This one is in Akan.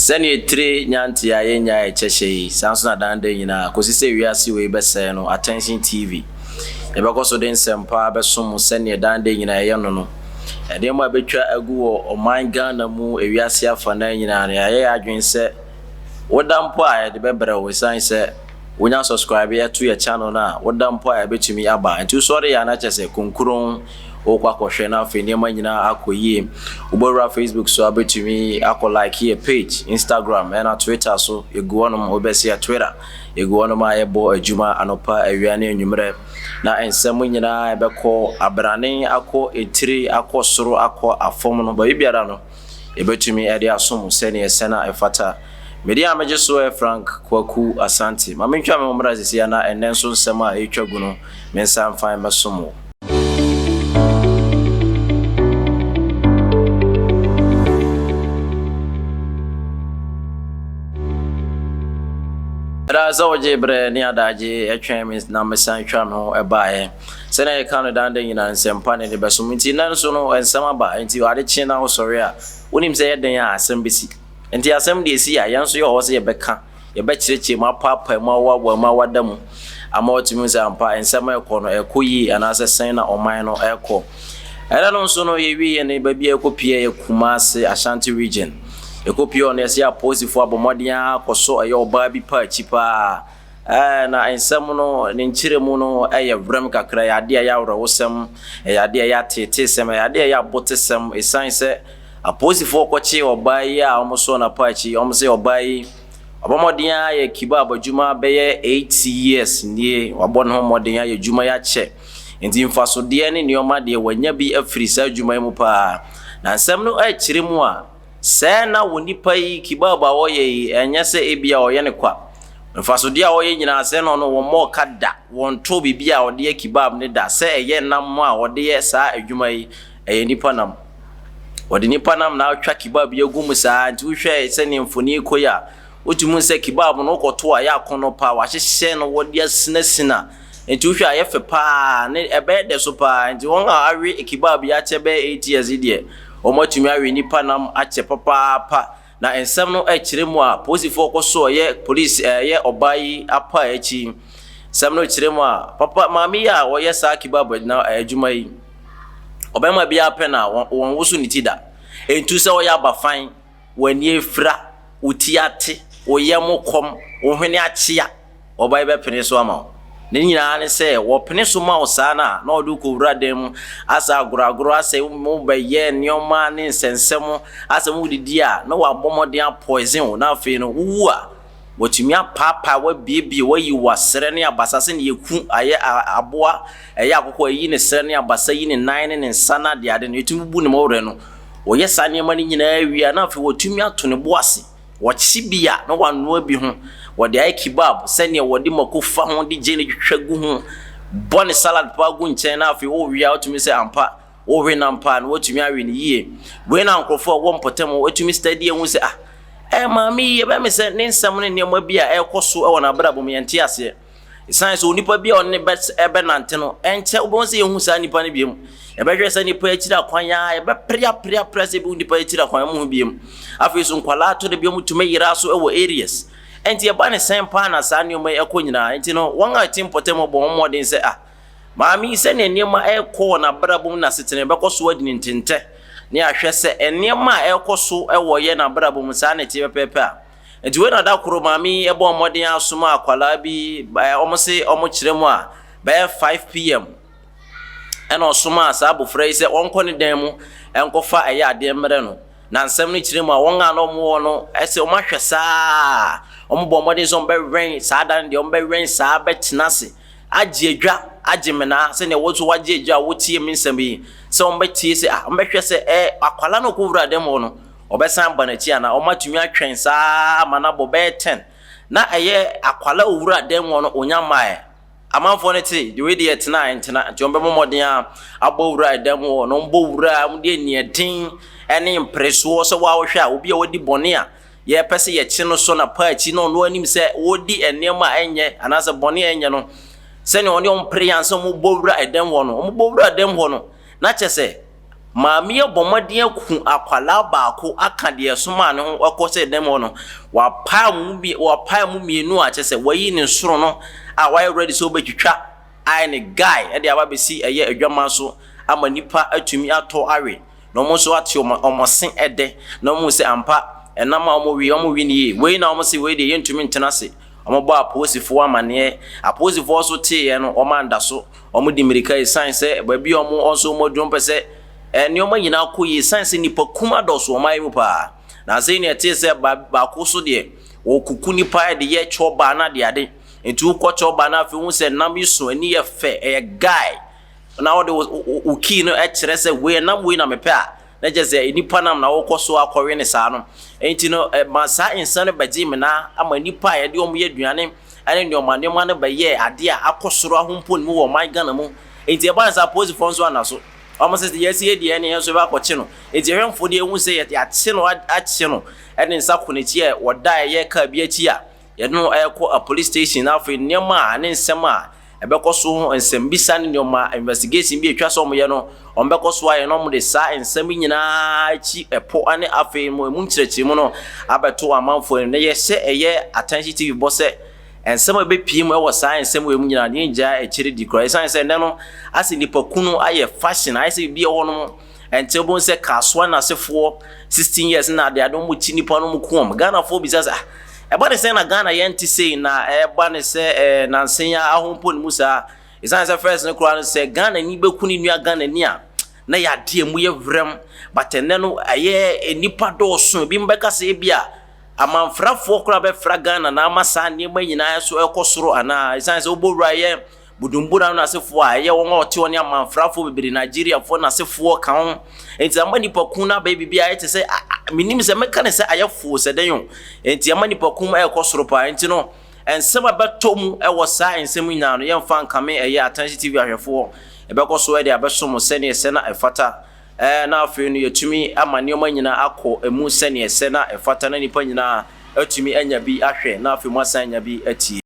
Sani three nyanti ya yenya echeshe sanso na dande nyina kosise wiase we bese no Attention TV ebeko so den sempa besom sani dande nyina ye no ede mo abetwa agu wo oman Ghana mu ewiase afa na nyina na ye adwense wodampo a de bebre we san se wonya subscribe ya to your channel na wodampo a betumi aba nti so re ya na chese kunkurun okwa kohwe na afi ne manyina akoyie ubora Facebook so abetumi like here page Instagram na Twitter so eguonom obesi ya Twitter eguonom ayebo adwuma anopa awiane enwumre na ensem nyina ebekọ abrane akọ etiri akọ soro akọ afom no ba biara no ebetumi ede asom sene esena efata media meje so Frank Kwaku Asante mamentwa me mmra sisi na enenso nsem a etwagu no mensa mfan mesomo Raza ojebre ni adaje etwem na mesan twa no ebae se na ye kan dande nyina nsempa ne beso nti nan so no ensema ba nti wade chi na osori a wonim se yeden ya asem besi nti asem de esi a yanso ye hose ye beka ye be kireche ma papa ma wawa ma wadamu ama otimi se ampa ensema ekọ no ekoyi anase sen na oman no ekọ era no so no ye wi ye ne ba bia ekopie ye Kumasi Ashanti region ekopio ne sia posifo abomodia koso aye oba bi pa chipa na ensem no ne nchiremu no eye vrem kakra ya de ya woro wosem ya de ya tete sem ya de ya botesem esanse aposifo kochi oba yi a omoso na pa chi omse oba yi abomodia ye kiba abadwuma beye 8 years nie wabon ho modia ye dwuma ya che enti mfaso de ne nioma de wanya bi afiri sa dwuma mu pa na ensem no chiremu a sena wonipa yi kibaba woye enyese ebia oye ne kwa mfaso dia oye nyina se no wo mo kada won to bibia ode kibab ne da se eye nam a ode sa adwuma yi eye nipa nam ode nipa nam na atwa kibab ye gum sa nti wohwe se ne mfoni koya otumu se kibab no koto a ya kono pa wa hyehye no wode asinasina nti wohwe ayefe pa ne ebe de so pa nti won a awe kibab ya chebe 8 years die omotumi awe nipa nam ache papa na ensem no ekiremu a posifo koso ye police ye obayi apa echi sem no ekiremu a papa mami ya wo ye sa kibabo na adwuma yi obema bia pe na won wusu nitida entu se wo ya bafan wani efra utiate wo ye mokom wo hwene achia obayi be pene so ama ne nyina ne se wo pene so ma osana na odu ko wuradem asa aguraguro asa mu beye nioma ne nsensem asa mu didi a na wa bomodin poison na afi no wu a wotumi apapa wa biebie wa yi wasere ne abasase ne yeku aye aboa eye akoko yi ne sere ne abasa yi ne nine ne nsana de ade ne yetumi bu ne mawre no wo ye sane ma ne nyina awia na afi wotumi ato ne boase wo chibia na wanoa bi ho wode ay kebab sene wode makofa ho de je ne twetwagu ho bone salad pa gu nchen na afi wo wia otumi se ampa wo hwe na ampa na wotumi awe ne yie we na nkrofo wo mpotem wotumi study hu se mami ye ba me se ne nsam ne ne bi a ekoso e wona brabo me yente ase science onipa bi on ne ebe nante no enche wo se hu sa nipa ne biem ebe hwe se nipa akira kwan ya ebe pria se bi nipa akira kwan mu biem afi so nkwala to de biem tume yira so e wo areas enti e ba ne sempa na sa ne omai ekonyina enti no won a timpotem bo modern se maami se ne niema ekọ na brabum na setene bekoso adi ne ntente ne ahwe se eniema ekoso ewoye na brabum sa ne tie pepe a enti we na da koro maami e bo modern asoma akwala bi omse omokyeremu a by 5 pm ena osoma sa abofra se onko ne dan mu enkofa eya ade mmere no na nsem no kyeremu a won a no mo no ese o mahwe saa ombo modern so be wen saa dan de ombe wen saa betenase agye adwa agyemena se ne wozo wagye adwa wotie minsem yi se ombe tie se ombe hwe se akwala no ko wura dem no obesan banachi ana omatumi atwen saa manabo be 10 na eye akwala wura dem no onyamae amanfo ne te de we de etena entena nti ombe momodin a abo wura dem no mbo wura mde niedin ene impreso se wa wo hwe a obi a wodi bone a ye pese ye chi no so na pa chi no no anim se wodi enema enye anase bone enye no se ne oni on priance mo bowura edem wo no mo bowura edem ho no na chese maame abomade aku akwala baako aka de soma ne ho akose dem no wa pa mu mienu a chese wayi ne soro no a why ready so betwitwa ai ne guy e de aba besi eye adwama so ama nipa atumi ato awe no mo so ate omosen ede no mo se ampa enama omo wi ni we na omo se we de yentumi ntena se omo bo aposifo amane aposifo so te ye no omo anda so omo di mirika science ba bi omo onso omo dwom pese nioma nyina koyi science nipa kuma doso oman mu pa na sei ne te se ba ko so de wo kuku nipa de ye choba na de ade entu ko choba na afi hu se nam iso ani ye fe e guy na wo de wo ki no e kire se we nam we na mepe a na je se nipa nam na wo koso akɔwe ne saa no enti no ma saa insan baji me na ama nipa ye de omo ye duane ane nioma ne ba ye ade a akosoro ahompo ne mu wo man Ghana mu enti e ba sa pose fon so na so almost says yes here the ene so ba kwachino enti hwemfo de ehu se ya chino achino ene nsa koneti e woda ye ka bi achi a ye no ayeko a police station na afi nema ane nsem a ebekoso nsem bisa ne nyoma investigation bi etwa so mo ye no ombekoso aye no mo de sa nsem nyina achi epo ane afi mo mu nkyerɛkyerɛ mu no abeto amanfo ne ye se eye attention TV boss and some of the people were saying some way ninja a cherry decry science and no as in the pokunu aye fashion I say be on and table say caswan as for 16 years now they don't much nippon kum Ghana for business about the same Ghana yenti say na ban say nansenya ahompo musa is answer first no crown say Ghana ni bekuni nua Ghana nia na ya de mu ye vrem but no aye nipa do so bi mbeka say bia amanfrafo kura be fragana na amasa niema nyina so ekosoro ana isanse obowura ye budumbura na asefo a ye won ote oni amanfrafo bebere Nigeria fo na asefo kan enti amani pakun na baby bia ete se minim se meka ne se ayefo se den enti amani pakun ekosoro pa enti no ensema betom ewo sa ensem nyina no ye mfa nkame eye attention TV ahwefo ebekoso e de abesom se ne se na efata na afi no yetumi amane oma nyina akọ emu sene ese na efata na nipa nyina atumi anya bi ahwe na afi mu asanya bi atie